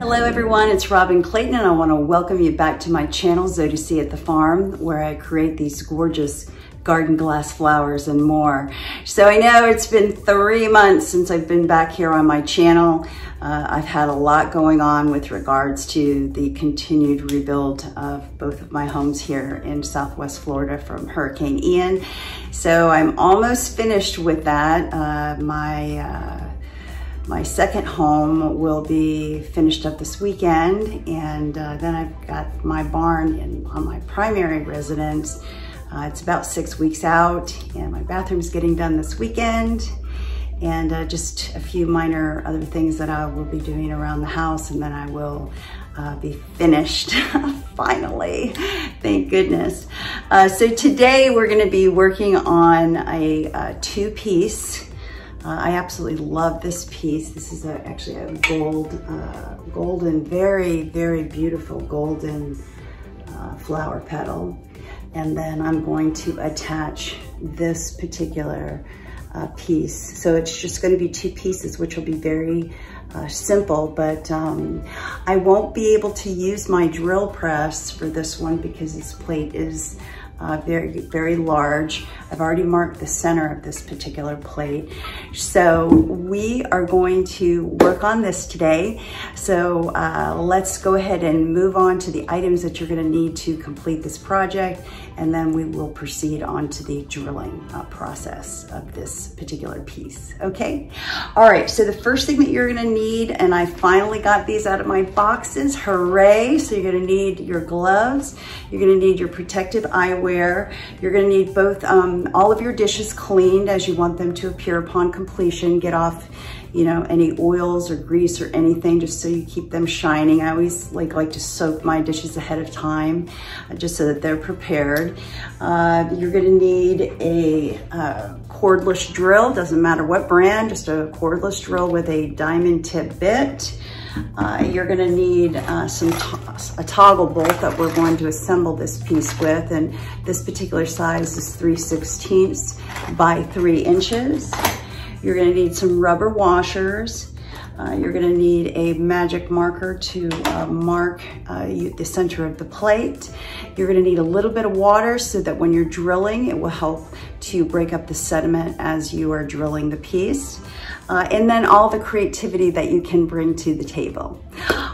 Hello everyone, it's Robin Clayton and I want to welcome you back to my channel, Zodicatthefarm, where I create these gorgeous garden glass flowers and more. So I know it's been 3 months since I've been back here on my channel. I've had a lot going on with regards to the continued rebuild of both of my homes here in Southwest Florida from Hurricane Ian. So I'm almost finished with that. My second home will be finished up this weekend, and then I've got my barn on my primary residence. It's about 6 weeks out, and my bathroom's getting done this weekend, and just a few minor other things that I will be doing around the house, and then I will be finished finally, thank goodness. So today we're gonna be working on a two-piece. I absolutely love this piece. This is actually a golden, very, very beautiful golden flower petal. And then I'm going to attach this particular piece. So it's just going to be two pieces, which will be very simple, but I won't be able to use my drill press for this one because this plate is very, very large. I've already marked the center of this particular plate. So we are going to work on this today. So let's go ahead and move on to the items that you're gonna need to complete this project, and then we will proceed on to the drilling process of this particular piece, okay? All right, so the first thing that you're gonna need, and I finally got these out of my boxes, hooray. So you're gonna need your gloves, you're gonna need your protective eyewear, you're gonna need both all of your dishes cleaned as you want them to appear upon completion. Get off, you know, any oils or grease or anything, just so you keep them shining. I always like to soak my dishes ahead of time, just so that they're prepared. You're gonna need a cordless drill, doesn't matter what brand, just a cordless drill with a diamond tip bit. You're gonna need a toggle bolt that we're going to assemble this piece with, and this particular size is 3/16 by 3 inches. You're gonna need some rubber washers. You're gonna need a magic marker to mark the center of the plate. You're gonna need a little bit of water so that when you're drilling, it will help to break up the sediment as you are drilling the piece. And then all the creativity that you can bring to the table.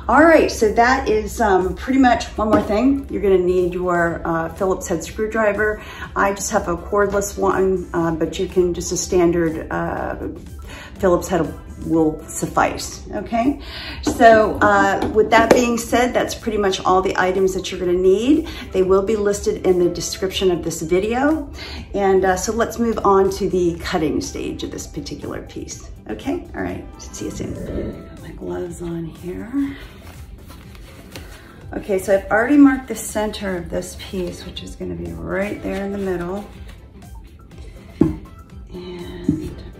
All right, so that is pretty much one more thing. You're gonna need your Phillips head screwdriver. I just have a cordless one, but you can just a standard Phillips head will suffice, okay? So with that being said, that's pretty much all the items that you're gonna need. They will be listed in the description of this video. And so let's move on to the cutting stage of this particular piece, okay? All right, see you soon. Put my gloves on here. Okay, so I've already marked the center of this piece, which is gonna be right there in the middle.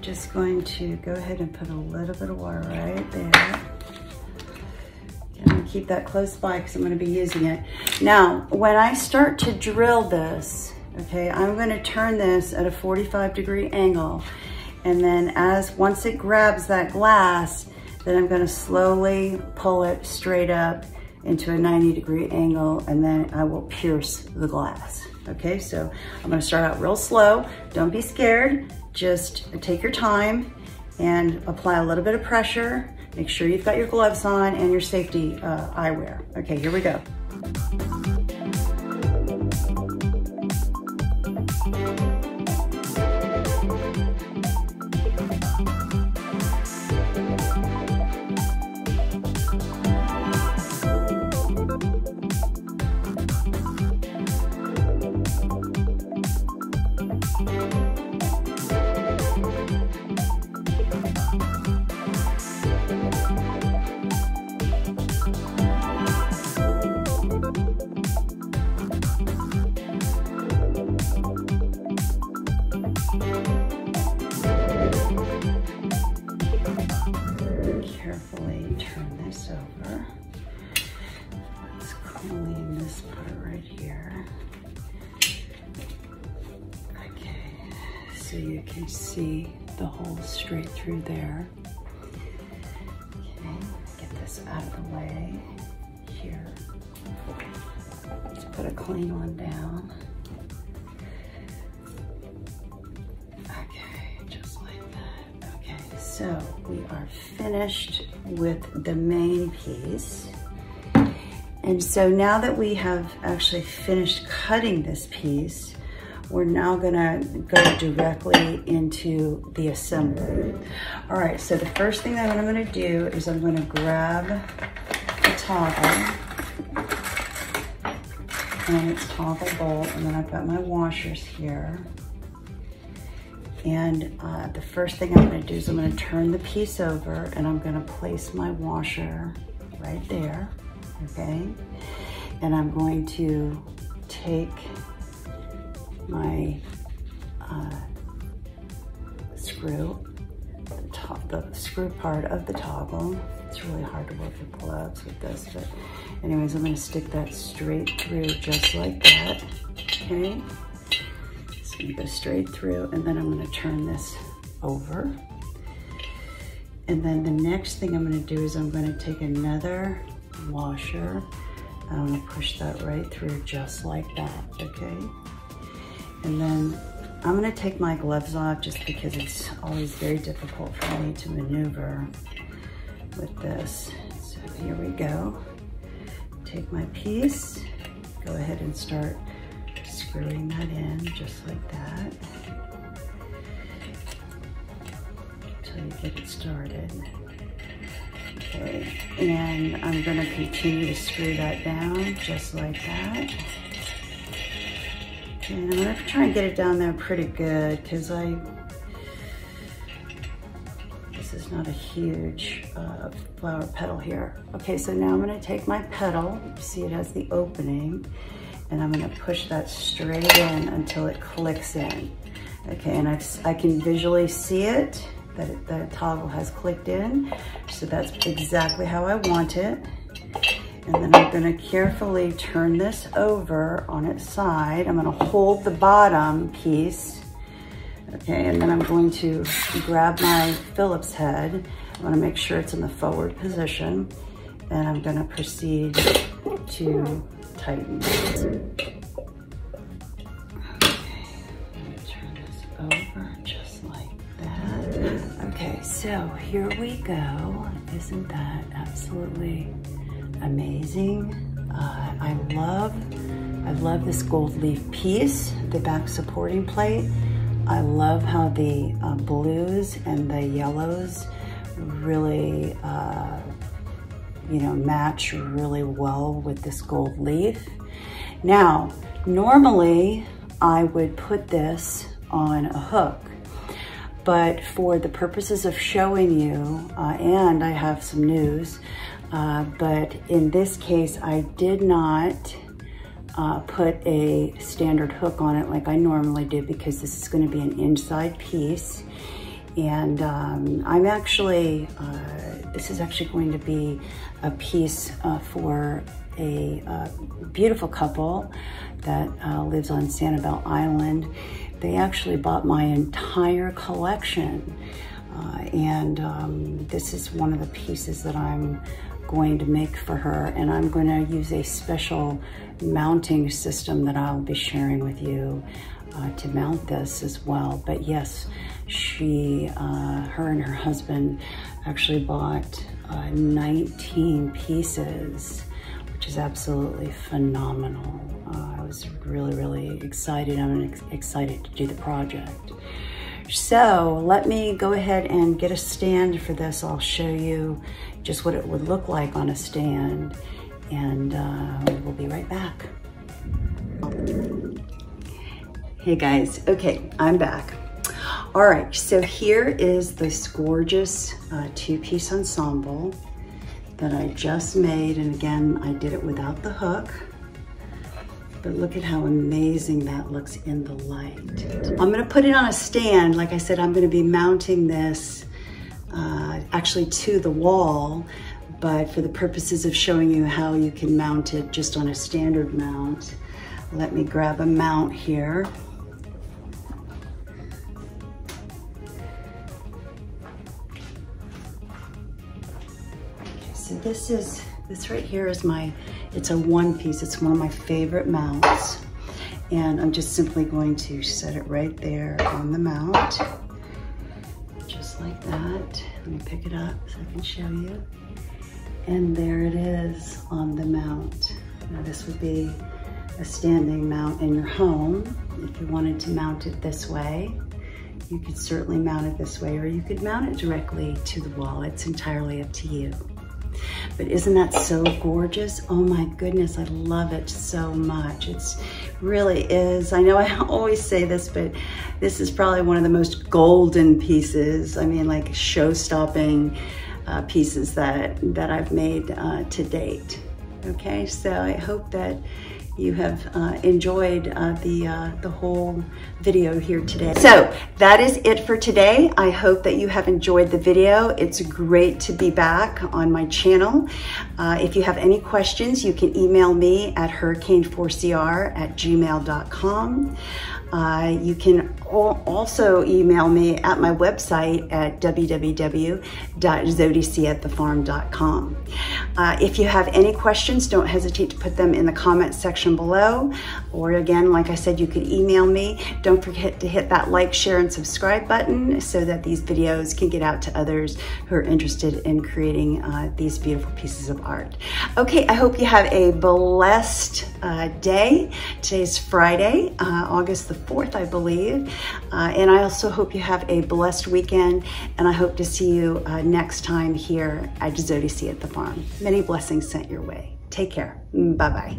Just going to go ahead and put a little bit of water right there. I'm gonna keep that close by because I'm gonna be using it. Now, when I start to drill this, okay, I'm gonna turn this at a 45-degree angle. And then once it grabs that glass, then I'm gonna slowly pull it straight up into a 90-degree angle, and then I will pierce the glass. Okay, so I'm gonna start out real slow. Don't be scared. Just take your time and apply a little bit of pressure. Make sure you've got your gloves on and your safety eyewear. Okay, here we go. Carefully turn this over. Let's clean this part right here. Okay, so you can see the hole straight through there. Okay, get this out of the way here. Let's put a clean one down. Okay, just like that. Okay, so we are finished with the main piece. And so now that we have actually finished cutting this piece, we're now gonna go directly into the assembly. All right, so the first thing that I'm gonna do is I'm gonna grab the toggle and its toggle bolt, and then I've got my washers here. And the first thing I'm gonna do is I'm gonna turn the piece over and I'm gonna place my washer right there, okay? And I'm going to take my screw, the screw part of the toggle. It's really hard to work with gloves with this, but anyways, I'm gonna stick that straight through just like that, okay? It's gonna go straight through, and then I'm gonna turn this over. And then the next thing I'm gonna do is I'm gonna take another washer, and I'm gonna push that right through just like that, okay? And then I'm gonna take my gloves off just because it's always very difficult for me to maneuver with this. So here we go. Take my piece, go ahead and start screwing that in just like that until you get it started. Okay, and I'm gonna continue to screw that down just like that. Okay, and I'm gonna try and get it down there pretty good because this is not a huge flower petal here. Okay, so now I'm gonna take my petal, see it has the opening, and I'm gonna push that straight in until it clicks in. Okay, and I can visually see it, that the toggle has clicked in, so that's exactly how I want it. And then I'm gonna carefully turn this over on its side. I'm gonna hold the bottom piece, okay, and then I'm going to grab my Phillips head. I wanna make sure it's in the forward position, and I'm gonna proceed to tighten. Okay, I'm gonna turn this over just like that. Okay, so here we go. Isn't that absolutely amazing? I love this gold leaf piece, the back supporting plate. I love how the blues and the yellows really, you know, match really well with this gold leaf. Now, normally I would put this on a hook, but for the purposes of showing you, and I have some news, but in this case, I did not put a standard hook on it like I normally do because this is going to be an inside piece. And I'm actually, this is actually going to be a piece for a beautiful couple that lives on Sanibel Island. They actually bought my entire collection. And this is one of the pieces that I'm going to make for her, and I'm going to use a special mounting system that I'll be sharing with you to mount this as well. But yes, her and her husband actually bought 19 pieces, which is absolutely phenomenal. I was really, really excited. I'm excited to do the project. So let me go ahead and get a stand for this. I'll show you just what it would look like on a stand, and we'll be right back. Hey guys, okay, I'm back. All right, so here is this gorgeous two-piece ensemble that I just made, and again, I did it without the hook. But look at how amazing that looks in the light. I'm gonna put it on a stand. Like I said, I'm gonna be mounting this actually to the wall, but for the purposes of showing you how you can mount it just on a standard mount, let me grab a mount here. So this right here is it's a one piece. It's one of my favorite mounts. And I'm just simply going to set it right there on the mount. Just like that. Let me pick it up so I can show you. And there it is on the mount. Now this would be a standing mount in your home. If you wanted to mount it this way, you could certainly mount it this way, or you could mount it directly to the wall. It's entirely up to you. But isn't that so gorgeous? Oh my goodness, I love it so much. It's really is. I know I always say this, but this is probably one of the most golden pieces. I mean, like show-stopping pieces that I've made to date. Okay, so I hope that you have enjoyed the whole video here today. So that is it for today. I hope that you have enjoyed the video. It's great to be back on my channel. If you have any questions, you can email me at hurricane4cr@gmail.com. You can also email me at my website at www.zodicatthefarm.com. If you have any questions, don't hesitate to put them in the comment section below. Or again, like I said, you could email me. Don't forget to hit that like, share, and subscribe button so that these videos can get out to others who are interested in creating these beautiful pieces of art. Okay, I hope you have a blessed day. Today's Friday, August the 4th, I believe. And I also hope you have a blessed weekend, and I hope to see you next time here at Zodicatthefarm. Many blessings sent your way. Take care. Bye-bye.